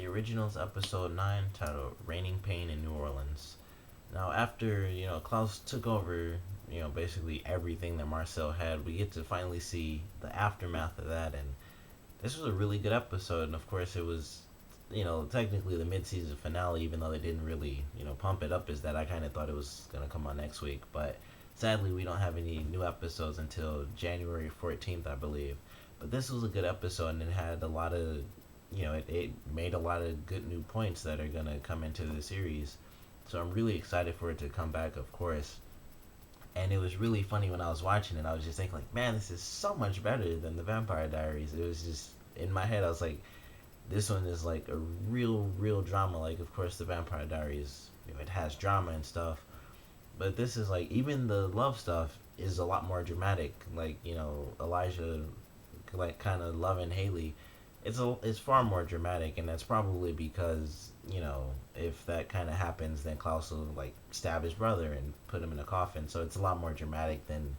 The original's episode 9, titled Raining Pain in New Orleans. Now, after, Klaus took over, basically everything that Marcel had, we get to finally see the aftermath of that. And this was a really good episode. And of course, it was, technically the mid season finale, even though they didn't really, pump it up as that. I kind of thought it was going to come on next week. But sadly, we don't have any new episodes until January 14th, I believe. But this was a good episode, and it had a lot of, it made a lot of good new points that are going to come into the series. So I'm really excited for it to come back, of course. And it was really funny when I was watching it. I was just thinking, like, man, this is so much better than the Vampire Diaries. It was just, in my head, I was like, this one is like a real drama. Like, of course, the Vampire Diaries, it has drama and stuff. But this is like, even the love stuff is a lot more dramatic. Like, Elijah, like, kind of loving Haley, it's far more dramatic, and that's probably because, if that kind of happens, then Klaus will like stab his brother and put him in a coffin. So it's a lot more dramatic than,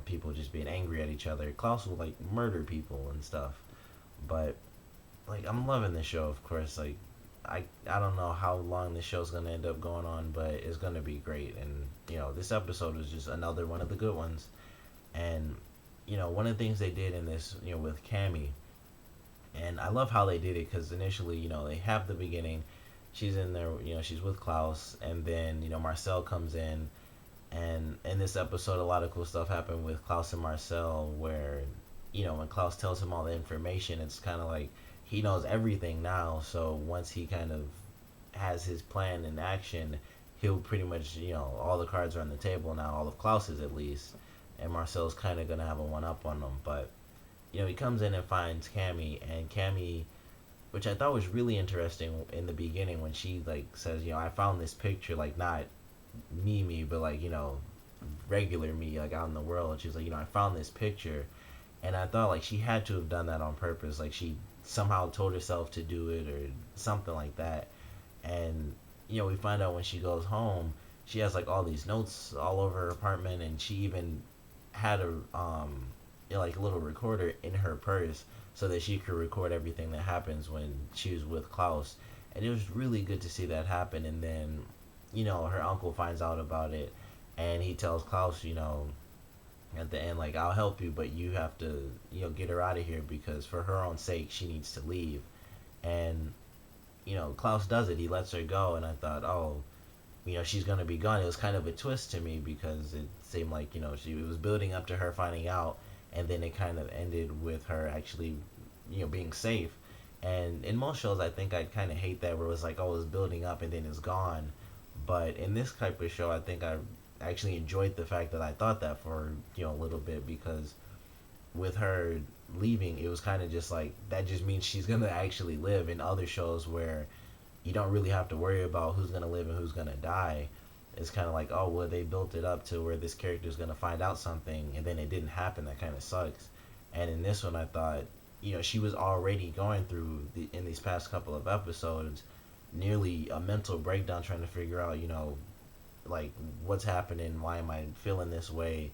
people just being angry at each other. Klaus will like murder people and stuff. But like, I'm loving the show, of course. Like, I don't know how long this show's gonna end up going on, but it's gonna be great. And this episode was just another one of the good ones. And one of the things they did in this, with Cammy, and I love how they did it, because initially, they have the beginning. She's in there, she's with Klaus, and then Marcel comes in, and in this episode, a lot of cool stuff happened with Klaus and Marcel, where when Klaus tells him all the information, it's kind of like he knows everything now. So once he kind of has his plan in action, he'll pretty much, all the cards are on the table now, all of Klaus's at least, and Marcel's kind of gonna have a one up on them. But he comes in and finds Cammy, and Cammy, which I thought was really interesting in the beginning, when she like says, I found this picture, like, not me, but like, regular me, like, out in the world. And she's like, I found this picture, and I thought like she had to have done that on purpose, like she somehow told herself to do it or something like that. And we find out when she goes home, she has like all these notes all over her apartment, and she even had a like a little recorder in her purse, so that she could record everything that happens when she was with Klaus. And it was really good to see that happen. And then her uncle finds out about it, and he tells Klaus, at the end, like, I'll help you, but you have to get her out of here, because for her own sake she needs to leave. And Klaus does it, he lets her go. And I thought, oh, she's gonna be gone. It was kind of a twist to me, because it seemed like she it was building up to her finding out, and then it kind of ended with her actually being safe. And in most shows, I think I'd kind of hate that, where it was like, oh, it's building up and then it's gone. But in this type of show, I think I actually enjoyed the fact that I thought that for a little bit, because with her leaving, it was kind of just like, that just means she's gonna actually live. In other shows where you don't really have to worry about who's gonna live and who's gonna die, it's kind of like, oh, well, they built it up to where this character's gonna find out something, and then it didn't happen. That kind of sucks. And in this one, I thought, she was already going through in these past couple of episodes, nearly a mental breakdown, trying to figure out, like, what's happening, why am I feeling this way,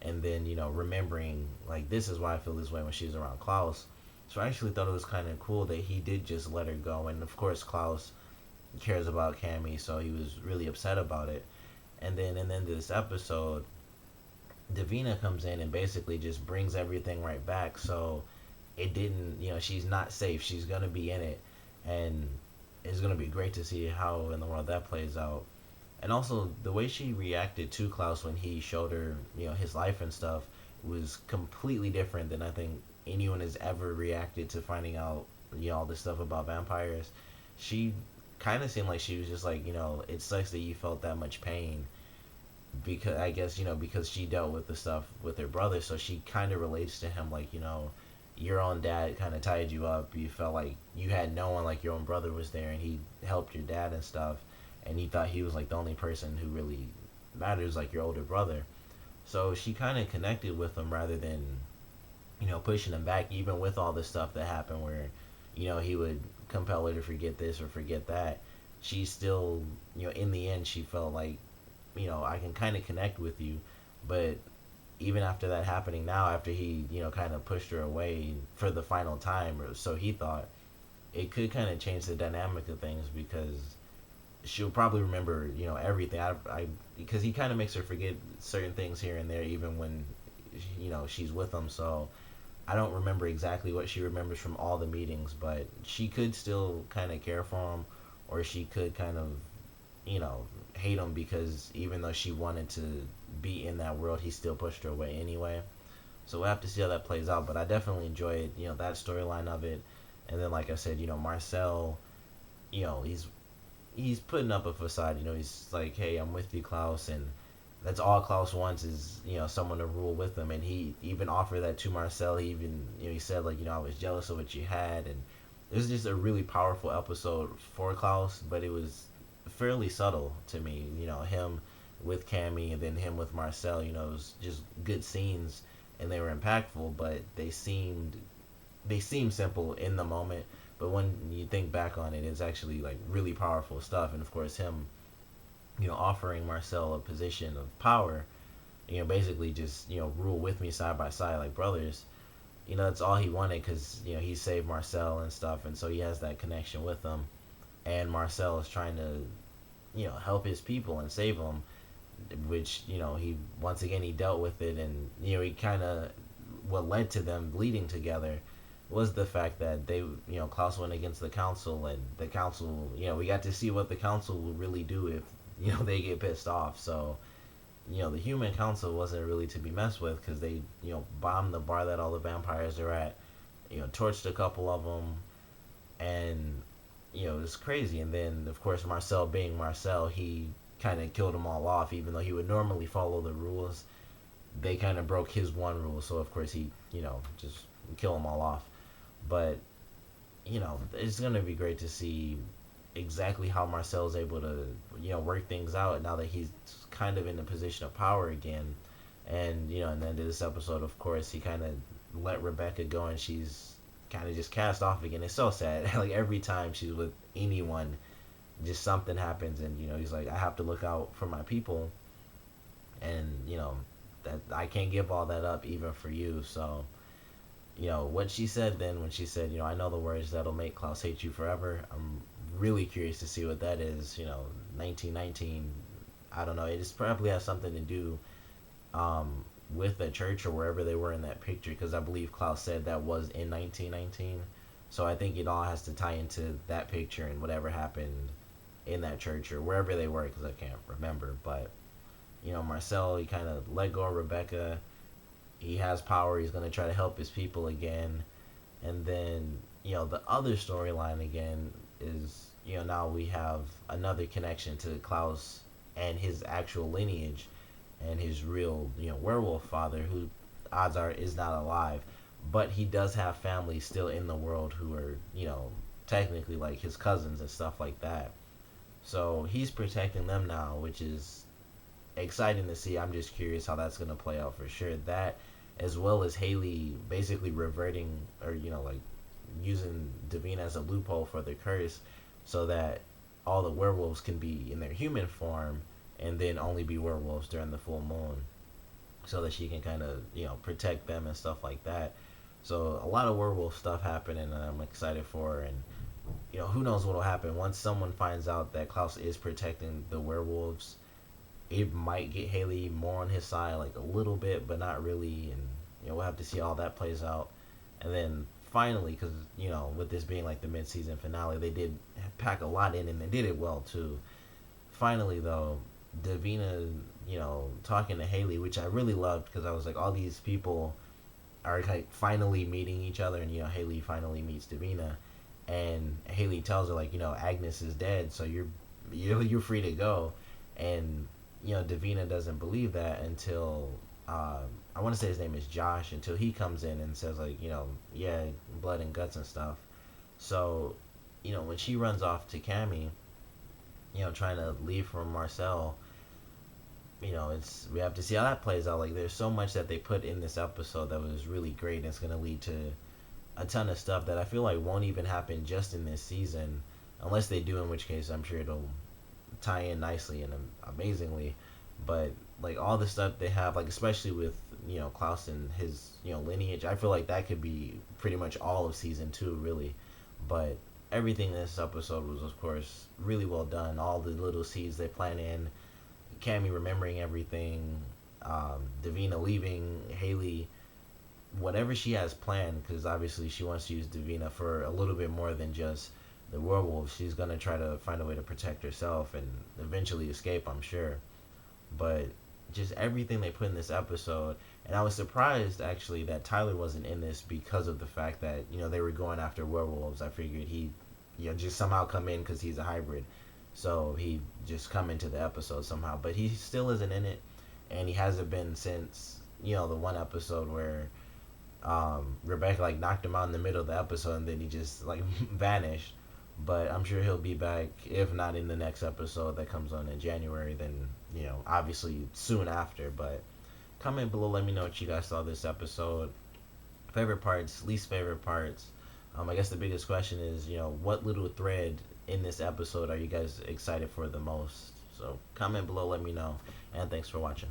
and then remembering, like, this is why I feel this way, when she's around Klaus. So I actually thought it was kind of cool that he did just let her go. And of course, Klaus cares about Cammy, so he was really upset about it. And then in the end of this episode, Davina comes in and basically just brings everything right back. So it didn't, she's not safe. She's gonna be in it, and it's gonna be great to see how in the world that plays out. And also, the way she reacted to Klaus when he showed her, his life and stuff, was completely different than I think anyone has ever reacted to finding out, all this stuff about vampires. She kind of seemed like she was just like, it sucks that you felt that much pain, because I guess, because she dealt with the stuff with her brother, so she kind of relates to him, like, your own dad kind of tied you up. You felt like you had no one, like your own brother was there, and he helped your dad and stuff, and you thought he was like the only person who really matters, like your older brother. So she kind of connected with him, rather than pushing him back, even with all the stuff that happened, where he would compel her to forget this or forget that. She still, in the end, she felt like, I can kind of connect with you. But even after that happening now, after he kind of pushed her away for the final time, or so he thought, it could kind of change the dynamic of things because she'll probably remember, everything. Because he kind of makes her forget certain things here and there, even when, she's with him. So I don't remember exactly what she remembers from all the meetings, but she could still kind of care for him, or she could kind of, you know, hate him because even though she wanted to be in that world, he still pushed her away anyway. So we'll have to see how that plays out. But I definitely enjoy it, that storyline of it. And then, like I said, Marcel, he's putting up a facade. He's like, hey, I'm with you, Klaus, and that's all Klaus wants is someone to rule with him. And he even offered that to Marcel. He even he said like I was jealous of what you had, and it was just a really powerful episode for Klaus, but it was fairly subtle to me. Him with Cammy and then him with Marcel. It was just good scenes and they were impactful, but they seem simple in the moment. But when you think back on it, it's actually like really powerful stuff. And of course, him, offering Marcel a position of power, basically just rule with me side by side like brothers. That's all he wanted because he saved Marcel and stuff, and so he has that connection with them. And Marcel is trying to help his people and save them, which he once again he dealt with it, and he kind of what led to them leading together was the fact that they Klaus went against the council, and the council we got to see what the council would really do if they get pissed off. So the human council wasn't really to be messed with because they bombed the bar that all the vampires are at, torched a couple of them, and it was crazy. And then of course Marcel being Marcel, he kind of killed them all off, even though he would normally follow the rules. They kind of broke his one rule, so of course he just kill them all off. But it's gonna be great to see exactly how Marcel's able to work things out now that he's kind of in a position of power again. And and then this episode, of course, he kind of let Rebecca go, and she's kind of just cast off again. It's so sad. Like every time she's with anyone, just something happens, and he's like, I have to look out for my people, and that I can't give all that up even for you. So what she said then when she said, I know the words that'll make Klaus hate you forever. I'm really curious to see what that is. 1919. I don't know. It just probably has something to do with the church or wherever they were in that picture, because I believe Klaus said that was in 1919. So I think it all has to tie into that picture and whatever happened in that church or wherever they were, because I can't remember. But Marcel, he kind of let go of Rebecca. He has power. He's going to try to help his people again. And then the other storyline again is now we have another connection to Klaus and his actual lineage and his real werewolf father, who odds are is not alive, but he does have family still in the world who are technically like his cousins and stuff like that. So he's protecting them now, which is exciting to see. I'm just curious how that's going to play out for sure. That, as well as Haley basically reverting or like using Davina as a loophole for the curse, so that all the werewolves can be in their human form and then only be werewolves during the full moon, so that she can kind of protect them and stuff like that. So a lot of werewolf stuff happening, and I'm excited for. And who knows what'll happen once someone finds out that Klaus is protecting the werewolves. It might get Haley more on his side, like a little bit, but not really. And we'll have to see how that plays out. And then finally, because with this being like the mid-season finale, they did pack a lot in, and they did it well too. Finally, though, Davina, talking to Haley, which I really loved, because I was like, all these people are like finally meeting each other, and Haley finally meets Davina, and Haley tells her like, Agnes is dead, so you're free to go. And Davina doesn't believe that until I want to say his name is Josh, until he comes in and says like, yeah, blood and guts and stuff. So when she runs off to Cammy, trying to leave from Marcel, we have to see how that plays out. Like there's so much that they put in this episode that was really great, and it's gonna lead to a ton of stuff that I feel like won't even happen just in this season, unless they do, in which case I'm sure it'll tie in nicely and amazingly. But like all the stuff they have, like especially with Klaus and his lineage, I feel like that could be pretty much all of season 2 really. But everything in this episode was, of course, really well done. All the little seeds they plant in, Cammy remembering everything, Davina leaving, Haley, whatever she has planned, because obviously she wants to use Davina for a little bit more than just the werewolf. She's gonna try to find a way to protect herself and eventually escape, I'm sure. But just everything they put in this episode, and I was surprised actually that Tyler wasn't in this because of the fact that they were going after werewolves. I figured he, just somehow come in because he's a hybrid, so he just come into the episode somehow. But he still isn't in it, and he hasn't been since the one episode where Rebecca like knocked him out in the middle of the episode, and then he just like vanished. But I'm sure he'll be back, if not in the next episode that comes on in January, then obviously soon after. But comment below, let me know what you guys saw this episode. Favorite parts, least favorite parts. I guess the biggest question is, what little thread in this episode are you guys excited for the most? So comment below, let me know, and thanks for watching.